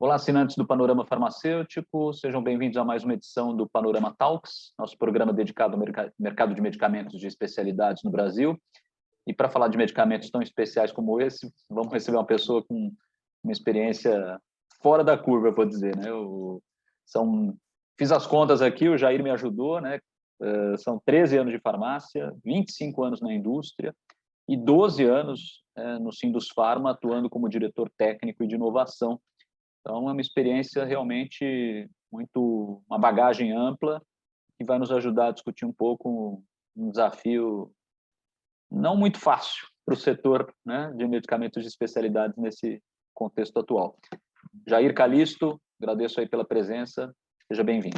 Olá, assinantes do Panorama Farmacêutico, sejam bem-vindos a mais uma edição do Panorama Talks, nosso programa dedicado ao mercado de medicamentos de especialidades no Brasil. E para falar de medicamentos tão especiais como esse, vamos receber uma pessoa com uma experiência fora da curva, eu vou dizer, né? Fiz as contas aqui, o Jair me ajudou, né? São 13 anos de farmácia, 25 anos na indústria e 12 anos no Sindus Pharma, atuando como diretor técnico e de inovação. Então, é uma experiência realmente uma bagagem ampla que vai nos ajudar a discutir um pouco um desafio não muito fácil para o setor, né, de medicamentos de especialidades nesse contexto atual. Jair Calisto, agradeço aí pela presença, seja bem-vindo.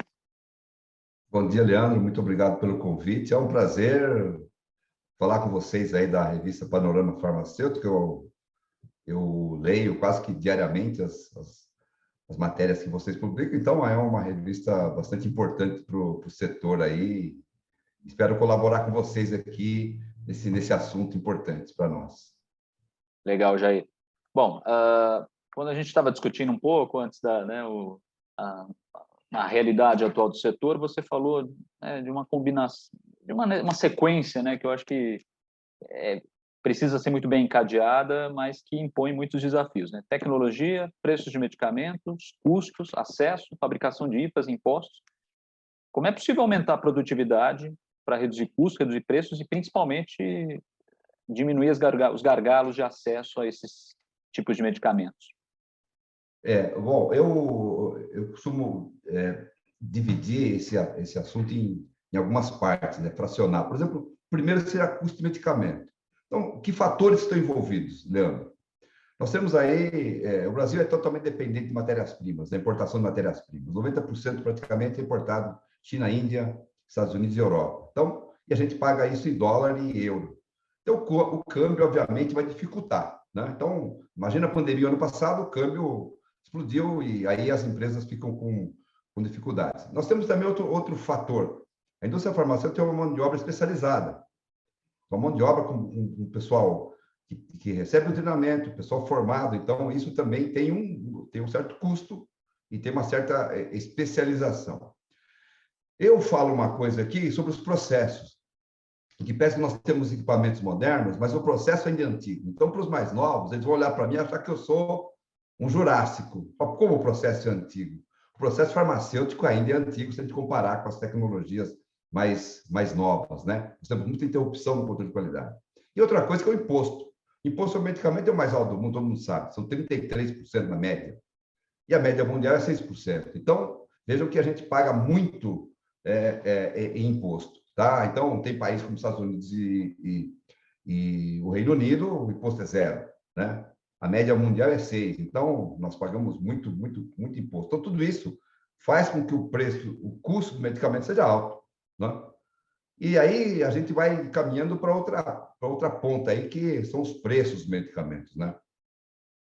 Bom dia, Leandro, muito obrigado pelo convite. É um prazer falar com vocês aí da revista Panorama Farmacêutico. Eu leio quase que diariamente as matérias que vocês publicam, então é uma revista bastante importante para o setor aí. Espero colaborar com vocês aqui nesse assunto importante para nós. Legal, Jair. Bom, quando a gente estava discutindo um pouco antes a realidade atual do setor, você falou de uma combinação, de uma sequência, né, que eu acho que precisa ser muito bem encadeada, mas que impõe muitos desafios, né? Tecnologia, preços de medicamentos, custos, acesso, fabricação de IPAs, impostos. Como é possível aumentar a produtividade para reduzir custos, reduzir preços e, principalmente, diminuir os gargalos de acesso a esses tipos de medicamentos? Bom, eu costumo dividir esse assunto em algumas partes, né, fracionar. Por exemplo, primeiro seria custo de medicamento. Então, que fatores estão envolvidos, Leandro? Nós temos aí, o Brasil é totalmente dependente de matérias-primas, da importação de matérias-primas. 90% praticamente é importado China, Índia, Estados Unidos e Europa. Então, e a gente paga isso em dólar e euro. Então, o câmbio, obviamente, vai dificultar, né? Então, imagina a pandemia ano passado, o câmbio explodiu e aí as empresas ficam com dificuldades. Nós temos também outro fator. A indústria farmacêutica tem uma mão de obra especializada, uma mão de obra com um pessoal que recebe o treinamento, pessoal formado. Então, isso também tem um certo custo e tem uma certa especialização. Eu falo uma coisa aqui sobre os processos, que parece que nós temos equipamentos modernos, mas o processo ainda é antigo. Então, para os mais novos, eles vão olhar para mim e achar que eu sou um jurássico. Como o processo é antigo? O processo farmacêutico ainda é antigo se a gente comparar com as tecnologias mais novas, né? Nós temos muita interrupção no controle de qualidade. E outra coisa que é o imposto. Imposto ao medicamento é o mais alto do mundo, todo mundo sabe. São 33% na média. E a média mundial é 6%. Então, vejam que a gente paga muito em imposto, tá? Então, tem países como os Estados Unidos e o Reino Unido, o imposto é zero, né? A média mundial é 6%. Então, nós pagamos muito imposto. Então, tudo isso faz com que o custo do medicamento seja alto, né? E aí a gente vai caminhando para outra ponta aí, que são os preços dos medicamentos, né?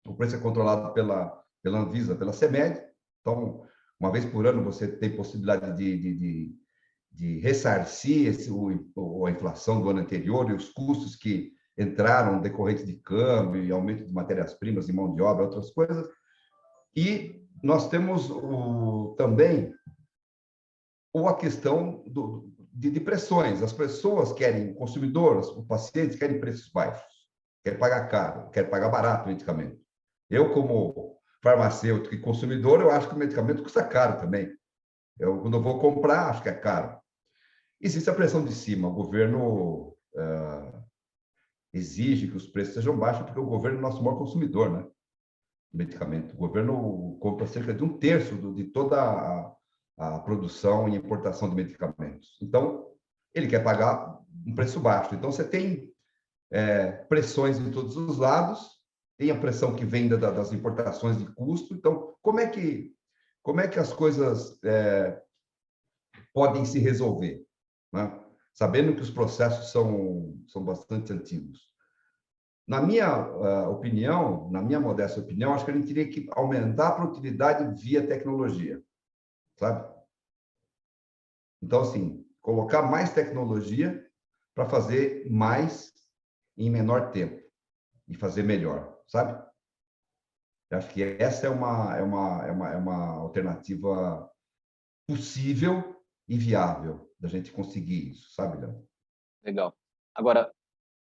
O preço é controlado pela Anvisa, pela CMED. Então, uma vez por ano você tem possibilidade de ressarcir a inflação do ano anterior e os custos que entraram decorrentes de câmbio e aumento de matérias-primas e mão de obra, outras coisas. E nós temos também a questão de pressões. As pessoas querem, os pacientes querem preços baixos, querem pagar caro, querem pagar barato o medicamento. Eu, como farmacêutico e consumidor, eu acho que o medicamento custa caro também. Quando eu vou comprar, acho que é caro. Existe a pressão de cima. O governo exige que os preços sejam baixos, porque o governo é o nosso maior consumidor, né, de medicamento. O governo compra cerca de 1/3 de toda a produção e importação de medicamentos. Então, ele quer pagar um preço baixo. Então, você tem pressões de todos os lados, tem a pressão que vem das importações de custo. Então, como é que as coisas podem se resolver, né? Sabendo que os processos são bastante antigos. Na minha opinião, na minha modesta opinião, acho que a gente teria que aumentar a produtividade via tecnologia, sabe? Então, assim, colocar mais tecnologia para fazer mais em menor tempo e fazer melhor, sabe? Eu acho que essa é uma alternativa possível e viável da gente conseguir isso, sabe, Léo? Legal. Agora,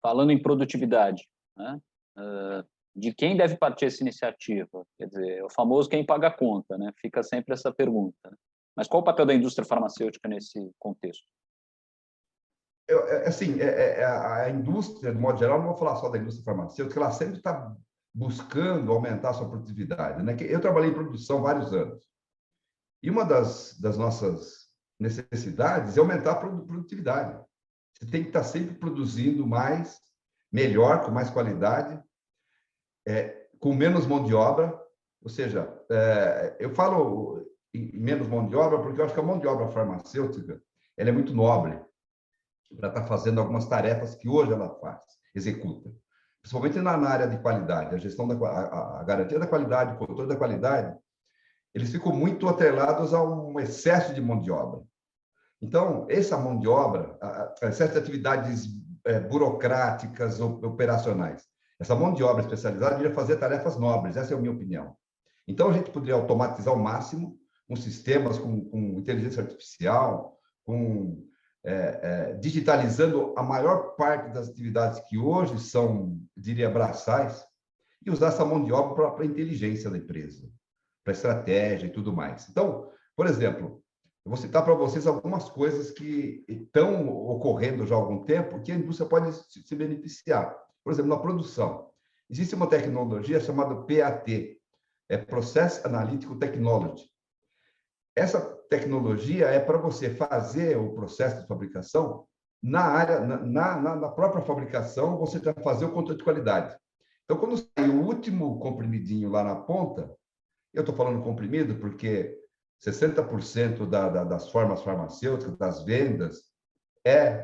falando em produtividade, né? De quem deve partir essa iniciativa? Quer dizer, é o famoso quem paga a conta, né? Fica sempre essa pergunta, né? Mas qual o papel da indústria farmacêutica nesse contexto? Assim, a indústria, de modo geral, não vou falar só da indústria farmacêutica, ela sempre está buscando aumentar a sua produtividade, né? Eu trabalhei em produção vários anos. E uma das nossas necessidades é aumentar a produtividade. Você tem que estar sempre produzindo mais, melhor, com mais qualidade, com menos mão de obra. Ou seja, eu falo em menos mão de obra porque eu acho que a mão de obra farmacêutica ela é muito nobre para estar fazendo algumas tarefas que hoje ela faz, executa. Principalmente na área de qualidade, a gestão a garantia da qualidade, o controle da qualidade, eles ficam muito atrelados a um excesso de mão de obra. Então, essa mão de obra, excesso de atividades burocráticas, operacionais, essa mão de obra especializada devia fazer tarefas nobres, essa é a minha opinião. Então, a gente poderia automatizar ao máximo com sistemas com inteligência artificial, digitalizando a maior parte das atividades que hoje são, diria, braçais, e usar essa mão de obra para a inteligência da empresa, para a estratégia e tudo mais. Então, por exemplo, eu vou citar para vocês algumas coisas que estão ocorrendo já há algum tempo que a indústria pode se beneficiar. Por exemplo, na produção. Existe uma tecnologia chamada PAT, Process Analytical Technology. Essa tecnologia é para você fazer o processo de fabricação na área, na própria fabricação, você já fazer o controle de qualidade. Então, quando sai o último comprimidinho lá na ponta, eu estou falando comprimido porque 60% das formas farmacêuticas, das vendas,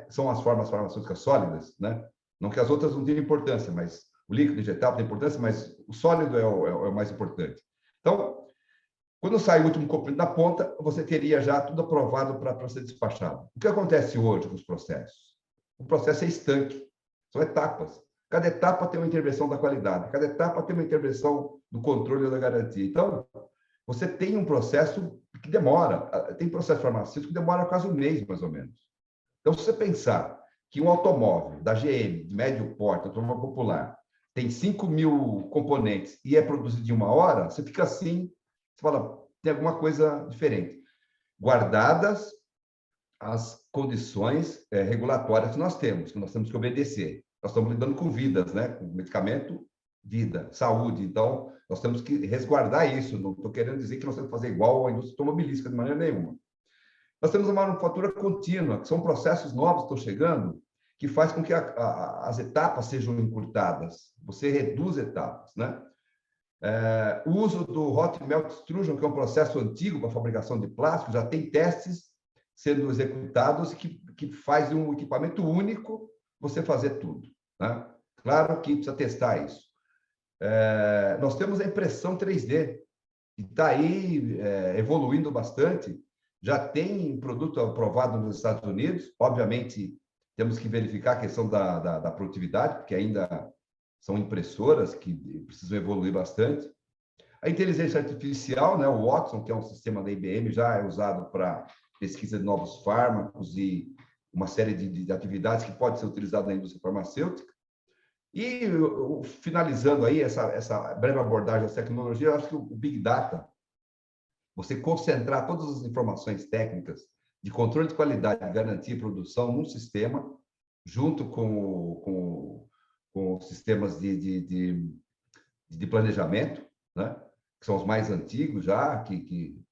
são as formas farmacêuticas sólidas, né? Não que as outras não tenham importância, mas o líquido injetável tem importância, mas o sólido é o mais importante. Então, quando sai o último comprimido da ponta, você teria já tudo aprovado para ser despachado. O que acontece hoje com os processos? O processo é estanque, são etapas. Cada etapa tem uma intervenção da qualidade, cada etapa tem uma intervenção do controle da garantia. Então, você tem um processo que demora, tem processo farmacêutico que demora quase um mês, mais ou menos. Então, se você pensar que um automóvel da GM, de médio porte, automóvel popular, tem 5.000 componentes e é produzido em 1 hora, você fica assim, você fala, tem alguma coisa diferente. Guardadas as condições regulatórias que nós temos que obedecer. Nós estamos lidando com vidas, né? Com medicamento, vida, saúde. Então, nós temos que resguardar isso. Não estou querendo dizer que nós temos que fazer igual à indústria automobilística, de maneira nenhuma. Nós temos uma manufatura contínua, que são processos novos que estão chegando, que faz com que as etapas sejam encurtadas. Você reduz etapas, né? O uso do hot melt extrusion, que é um processo antigo para a fabricação de plástico, já tem testes sendo executados que faz um equipamento único você fazer tudo, né? Claro que precisa testar isso. Nós temos a impressão 3D, que está aí evoluindo bastante. Já tem produto aprovado nos Estados Unidos. Obviamente, temos que verificar a questão da produtividade, porque ainda são impressoras que precisam evoluir bastante. A inteligência artificial, né, o Watson, que é um sistema da IBM, já é usado para pesquisa de novos fármacos e uma série de atividades que pode ser utilizada na indústria farmacêutica. E, finalizando aí essa breve abordagem da tecnologia, eu acho que o Big Data, você concentrar todas as informações técnicas de controle de qualidade, garantia e produção num sistema, junto com sistemas de planejamento, né? Que são os mais antigos já, que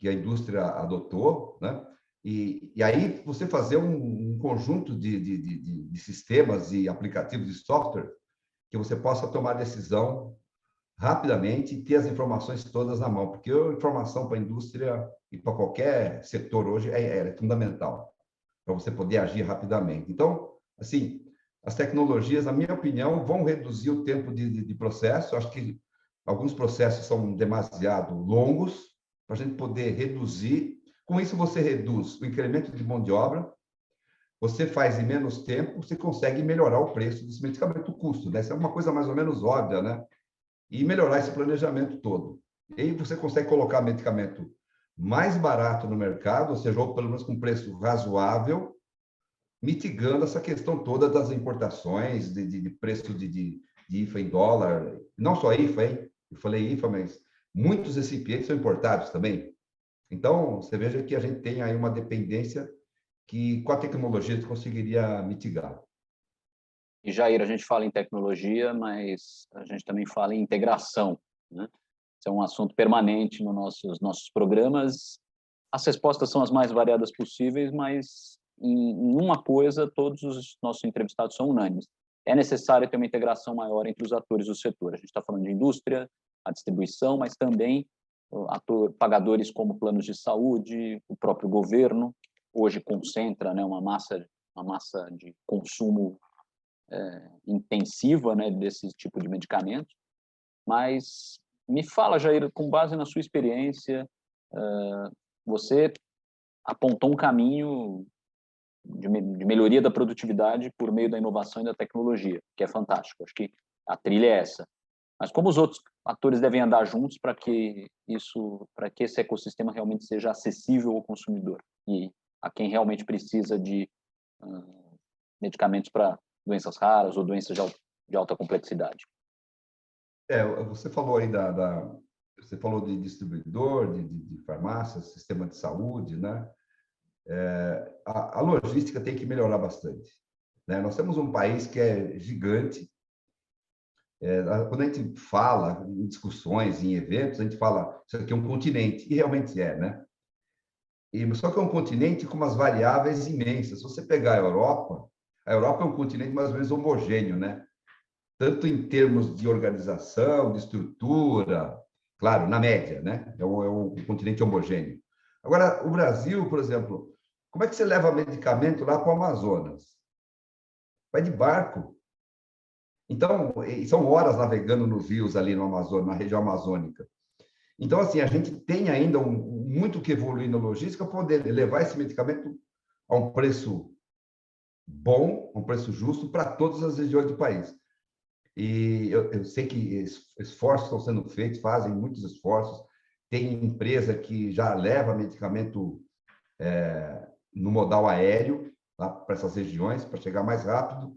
a indústria adotou, né? E aí você fazer um conjunto de sistemas e aplicativos de software que você possa tomar decisão rapidamente e ter as informações todas na mão, porque a informação para a indústria e para qualquer setor hoje é fundamental para você poder agir rapidamente. Então, assim, as tecnologias, na minha opinião, vão reduzir o tempo de processo. Acho que alguns processos são demasiado longos para a gente poder reduzir. Com isso, você reduz o incremento de mão de obra, você faz em menos tempo, você consegue melhorar o preço desse medicamento, o custo, né? Essa é uma coisa mais ou menos óbvia, né? e melhorar esse planejamento todo. E aí você consegue colocar medicamento mais barato no mercado, ou seja, ou pelo menos com preço razoável, mitigando essa questão toda das importações, de preço de IFA em dólar, não só IFA, hein? Eu falei IFA, mas muitos recipientes são importados também. Então, você veja que a gente tem aí uma dependência que, com a tecnologia, a gente conseguiria mitigar. E, Jair, a gente fala em tecnologia, mas a gente também fala em integração, né? Isso é um assunto permanente nos nossos programas. As respostas são as mais variadas possíveis, mas em uma coisa todos os nossos entrevistados são unânimes. É necessário ter uma integração maior entre os atores do setor. A gente está falando de indústria, a distribuição, mas também pagadores como planos de saúde, o próprio governo, hoje concentra, né, uma massa de consumo intensiva, né, desse tipo de medicamento. Mas me fala, Jair, com base na sua experiência, você apontou um caminho de melhoria da produtividade por meio da inovação e da tecnologia, que é fantástico. Acho que a trilha é essa. Mas como os outros atores devem andar juntos para que esse ecossistema realmente seja acessível ao consumidor e a quem realmente precisa de medicamentos para doenças raras ou doenças de alta complexidade? Você falou aí você falou de distribuidor, de farmácia, sistema de saúde, né? A logística tem que melhorar bastante, né? Nós temos um país que é gigante. Quando a gente fala em discussões, em eventos, a gente fala isso aqui é um continente, e realmente é, né? Só que é um continente com umas variáveis imensas. Se você pegar a Europa é um continente mais ou menos homogêneo, né? Tanto em termos de organização, de estrutura, claro, na média, né? É um continente homogêneo. Agora, o Brasil, por exemplo, como é que você leva medicamento lá para o Amazonas? Vai de barco. Então, são horas navegando nos rios ali no Amazonas, na região amazônica. Então, assim, a gente tem ainda muito que evoluir na logística para poder levar esse medicamento a um preço bom, a um preço justo para todas as regiões do país. E eu sei que esforços estão sendo feitos, fazem muitos esforços. Tem empresa que já leva medicamento no modal aéreo para essas regiões, para chegar mais rápido,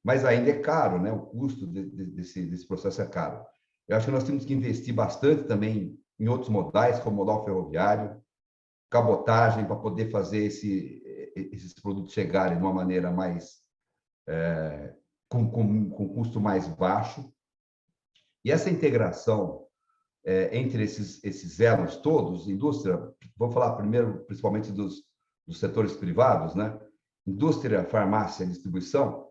mas ainda é caro, né? O custo desse processo é caro. Eu acho que nós temos que investir bastante também em outros modais, como o modal ferroviário, cabotagem, para poder fazer esses produtos chegarem de uma maneira mais com custo mais baixo. E essa integração entre esses elos todos, indústria, vou falar primeiro principalmente dos setores privados, né? Indústria, farmácia, distribuição,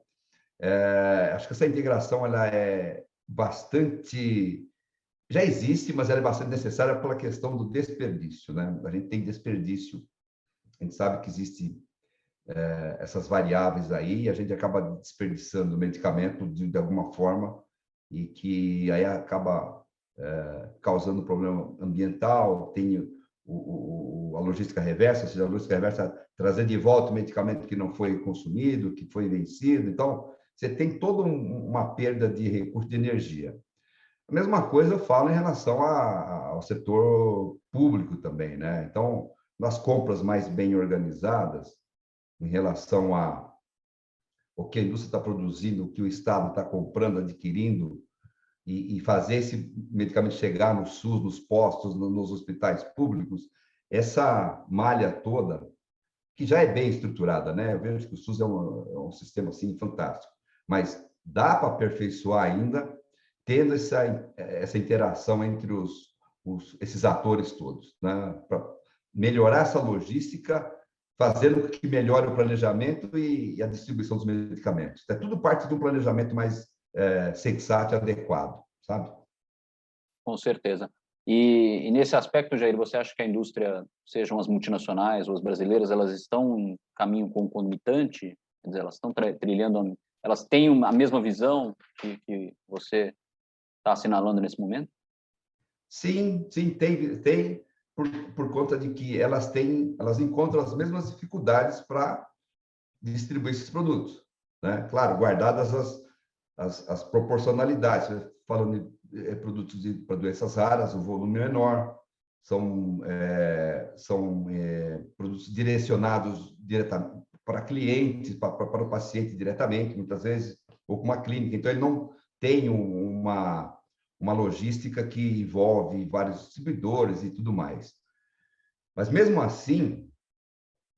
acho que essa integração ela é bastante... Já existe, mas ela é bastante necessária pela questão do desperdício, né? A gente tem desperdício, a gente sabe que existe essas variáveis aí, e a gente acaba desperdiçando o medicamento de alguma forma, e que aí acaba causando problema ambiental. Tem a logística reversa, ou seja, a logística reversa trazer de volta o medicamento que não foi consumido, que foi vencido. Então, você tem toda uma perda de recurso de energia. A mesma coisa eu falo em relação ao setor público também, né? Então, nas compras mais bem organizadas, em relação o que a indústria está produzindo, o que o Estado está comprando, adquirindo, e fazer esse medicamento chegar no SUS, nos postos, nos hospitais públicos, essa malha toda, que já é bem estruturada, né? Eu vejo que o SUS é um sistema assim fantástico, mas dá para aperfeiçoar ainda, tendo essa interação entre esses atores todos, né? Para melhorar essa logística, fazendo com que melhore o planejamento e a distribuição dos medicamentos. É tudo parte de um planejamento mais sensato e adequado, sabe? Com certeza. E nesse aspecto, Jair, você acha que a indústria, sejam as multinacionais ou as brasileiras, elas estão em caminho concomitante? Quer dizer, elas estão trilhando, elas têm a mesma visão que você está assinalando nesse momento? Sim, tem por conta de que elas encontram as mesmas dificuldades para distribuir esses produtos, né? Claro, guardadas as proporcionalidades, falando produtos para doenças raras, o volume é menor, são produtos direcionados diretamente para clientes, para o paciente diretamente, muitas vezes, ou com uma clínica. Então, ele não tem uma logística que envolve vários distribuidores e tudo mais. Mas, mesmo assim,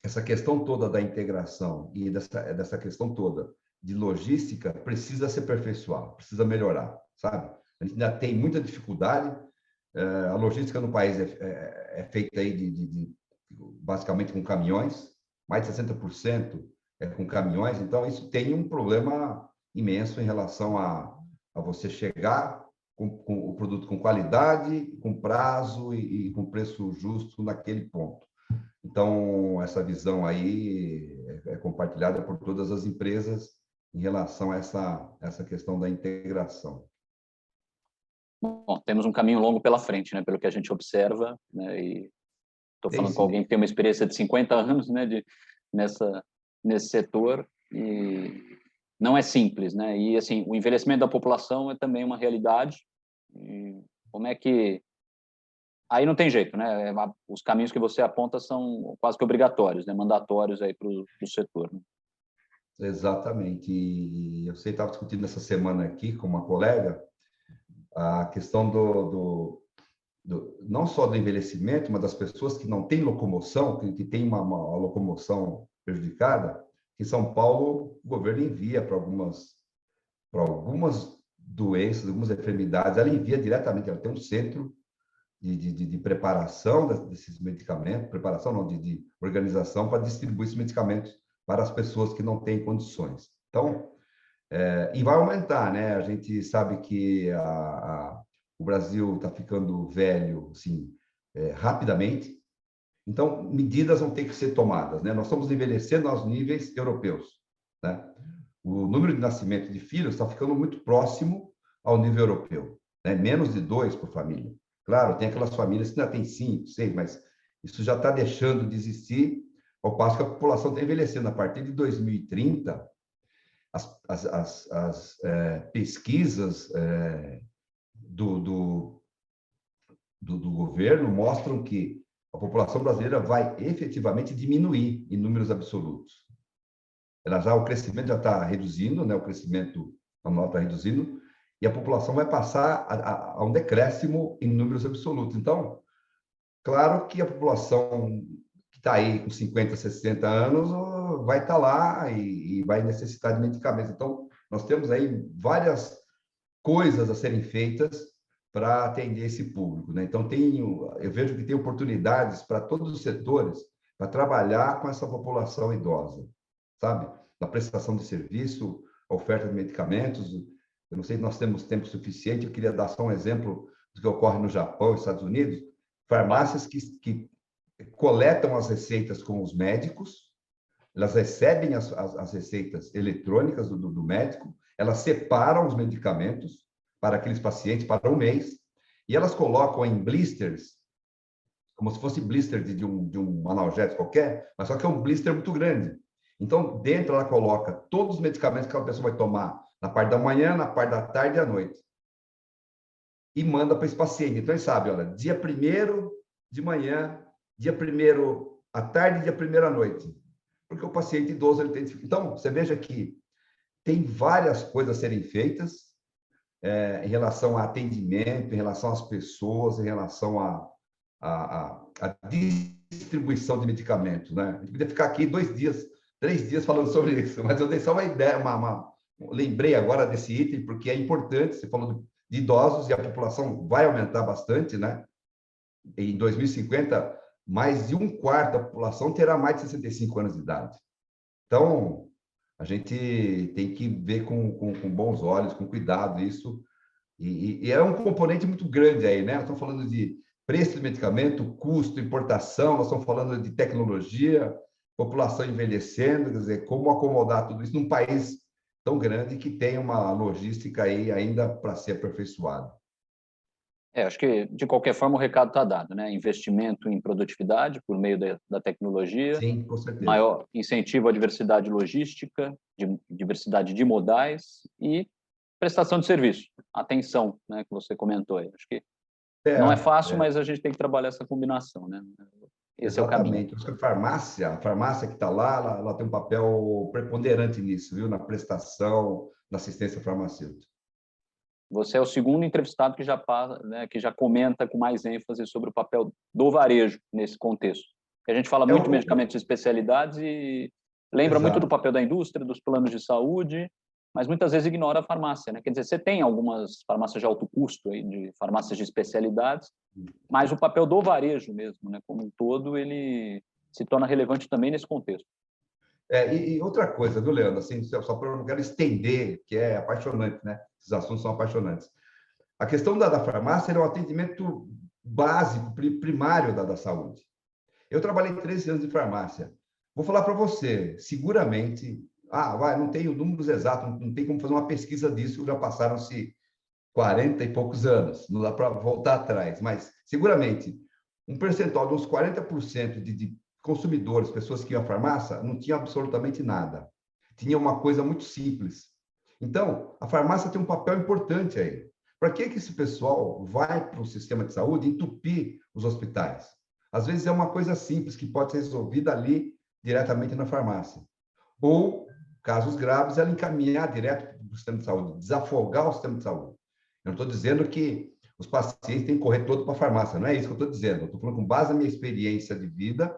essa questão toda da integração e dessa questão toda de logística precisa se aperfeiçoar, precisa melhorar, sabe? A gente ainda tem muita dificuldade. A logística no país é feita aí basicamente com caminhões, mais de 60% é com caminhões, então isso tem um problema imenso em relação a você chegar com o produto com qualidade, com prazo e com preço justo naquele ponto. Então, essa visão aí é compartilhada por todas as empresas em relação a essa questão da integração. Bom, temos um caminho longo pela frente, né, pelo que a gente observa, né, e estou falando com alguém que tem uma experiência de 50 anos, né, nesse setor, e não é simples, né, e assim, o envelhecimento da população é também uma realidade, e como é que... Aí não tem jeito, né, os caminhos que você aponta são quase que obrigatórios, né, mandatórios aí para o setor, né? Exatamente, e eu sei, estava discutindo essa semana aqui com uma colega, a questão não só do envelhecimento, mas das pessoas que não têm locomoção, que têm uma locomoção prejudicada. Em São Paulo, o governo envia para algumas doenças, algumas enfermidades, ela envia diretamente, ela tem um centro de preparação desses medicamentos, preparação não, de organização para distribuir esses medicamentos para as pessoas que não têm condições. Então, e vai aumentar, né? A gente sabe que o Brasil está ficando velho, assim, rapidamente. Então, medidas vão ter que ser tomadas, né? Nós estamos envelhecendo aos níveis europeus, né? O número de nascimento de filhos está ficando muito próximo ao nível europeu, né? Menos de 2 por família. Claro, tem aquelas famílias que ainda tem 5, 6, mas isso já está deixando de existir, ao passo que a população está envelhecendo. A partir de 2030, as pesquisas do governo mostram que a população brasileira vai efetivamente diminuir em números absolutos. O crescimento já está reduzindo, né? O crescimento anual está reduzindo, e a população vai passar a um decréscimo em números absolutos. Então, claro que a população que está aí com 50, 60 anos vai estar lá e vai necessitar de medicamentos. Então, nós temos aí várias coisas a serem feitas para atender esse público, né? Então, eu vejo que tem oportunidades para todos os setores para trabalhar com essa população idosa, sabe? Na prestação de serviço, a oferta de medicamentos. Eu não sei se nós temos tempo suficiente, eu queria dar só um exemplo do que ocorre no Japão e Estados Unidos. Farmácias que coletam as receitas com os médicos, elas recebem as receitas eletrônicas do médico, elas separam os medicamentos para aqueles pacientes para um mês, e elas colocam em blisters, como se fosse blister de um analgésico qualquer, mas só que é um blister muito grande. Então, dentro ela coloca todos os medicamentos que a pessoa vai tomar na parte da manhã, na parte da tarde e à noite. E manda para esse paciente. Então, ele sabe, olha, dia 1º de manhã, dia 1º à tarde e dia 1º à noite. Porque o paciente idoso, ele tem dificuldade. Então, você veja que tem várias coisas a serem feitas em relação a atendimento, em relação às pessoas, em relação à distribuição de medicamentos, né? A gente podia ficar aqui 2 dias, 3 dias falando sobre isso, mas eu dei só uma ideia, lembrei agora desse item, porque é importante. Você falou de idosos e a população vai aumentar bastante, né? Em 2050, mais de 1/4 da população terá mais de 65 anos de idade. Então, a gente tem que ver com bons olhos, com cuidado isso, e é um componente muito grande aí, né? Nós estamos falando de preço de medicamento, custo, importação, nós estamos falando de tecnologia, população envelhecendo, quer dizer, como acomodar tudo isso num país tão grande que tem uma logística aí ainda para ser aperfeiçoada. Acho que, de qualquer forma, o recado está dado, né? Investimento em produtividade por meio da tecnologia, sim, com certeza, maior incentivo à diversidade logística, diversidade de modais e prestação de serviço, atenção, né, que você comentou aí. Acho que não é fácil, mas a gente tem que trabalhar essa combinação, né? Esse é o caminho. Exatamente. Acho que a farmácia que está lá, ela tem um papel preponderante nisso, viu? Na prestação, na assistência farmacêutica. Você é o segundo entrevistado que já comenta com mais ênfase sobre o papel do varejo nesse contexto. A gente fala muito de medicamentos de especialidades e lembra muito do papel da indústria, dos planos de saúde, mas muitas vezes ignora a farmácia, né? Quer dizer, você tem algumas farmácias de alto custo, aí, de farmácias de especialidades, mas o papel do varejo mesmo, né, como um todo, ele se torna relevante também nesse contexto. E outra coisa, viu, Leandro? Assim, só para eu não quero estender, que é apaixonante, né? Esses assuntos são apaixonantes. A questão da farmácia é um atendimento básico, primário da saúde. Eu trabalhei 13 anos em farmácia. Vou falar para você, seguramente, não tenho números exatos, não tem como fazer uma pesquisa disso, já passaram-se 40 e poucos anos, não dá para voltar atrás, mas seguramente um percentual de uns 40% de consumidores, pessoas que iam à farmácia, não tinha absolutamente nada. Tinha uma coisa muito simples. Então, a farmácia tem um papel importante aí. Para que esse pessoal vai para o sistema de saúde entupir os hospitais? Às vezes é uma coisa simples que pode ser resolvida ali diretamente na farmácia. Ou, casos graves, ela encaminhar direto para o sistema de saúde, desafogar o sistema de saúde. Eu não estou dizendo que os pacientes têm que correr todo para a farmácia, não é isso que eu estou dizendo. Eu estou falando com base na minha experiência de vida,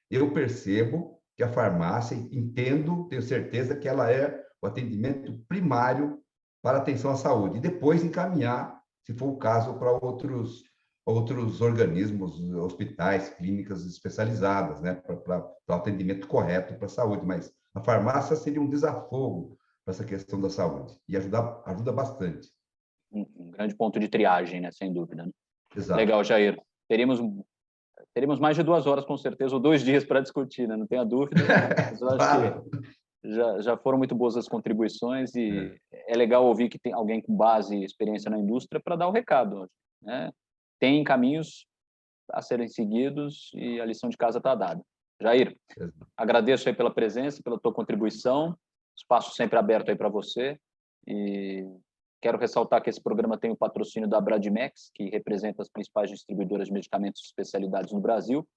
eu percebo que a farmácia, entendo, tenho certeza que ela é o atendimento primário para atenção à saúde. E depois encaminhar, se for o caso, para outros organismos, hospitais, clínicas especializadas, né, para o atendimento correto para a saúde. Mas a farmácia seria um desafogo para essa questão da saúde e ajuda bastante. Um grande ponto de triagem, né, sem dúvida. Né? Exato. Legal, Jair. Teríamos mais de 2 horas, com certeza, ou 2 dias para discutir, né? Não tenha dúvida. Mas eu acho que já foram muito boas as contribuições e é legal ouvir que tem alguém com base e experiência na indústria para dar o recado. Né? Tem caminhos a serem seguidos e a lição de casa está dada. Jair, agradeço aí pela presença, pela tua contribuição, espaço sempre aberto aí para você e quero ressaltar que esse programa tem o patrocínio da Bradimex, que representa as principais distribuidoras de medicamentos de especialidades no Brasil.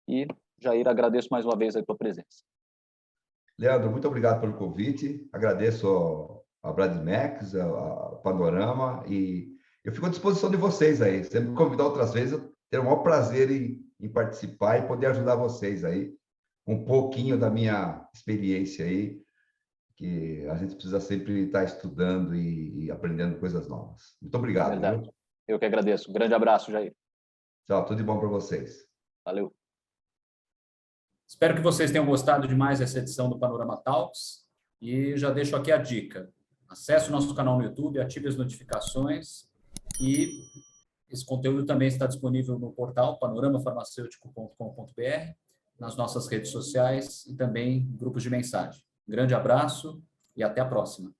E, Jair, agradeço mais uma vez a tua presença. Leandro, muito obrigado pelo convite. Agradeço a Bradimex, a Panorama, e eu fico à disposição de vocês aí. Se me convidar outras vezes, eu terei o maior prazer em participar e poder ajudar vocês aí, um pouquinho da minha experiência aí, que a gente precisa sempre estar estudando e aprendendo coisas novas. Muito obrigado. Verdade. Viu? Eu que agradeço. Um grande abraço, Jair. Tchau, tudo de bom para vocês. Valeu. Espero que vocês tenham gostado de mais essa edição do Panorama Talks e já deixo aqui a dica. Acesse o nosso canal no YouTube, ative as notificações e esse conteúdo também está disponível no portal panoramafarmaceutico.com.br, nas nossas redes sociais e também grupos de mensagem. Um grande abraço e até a próxima.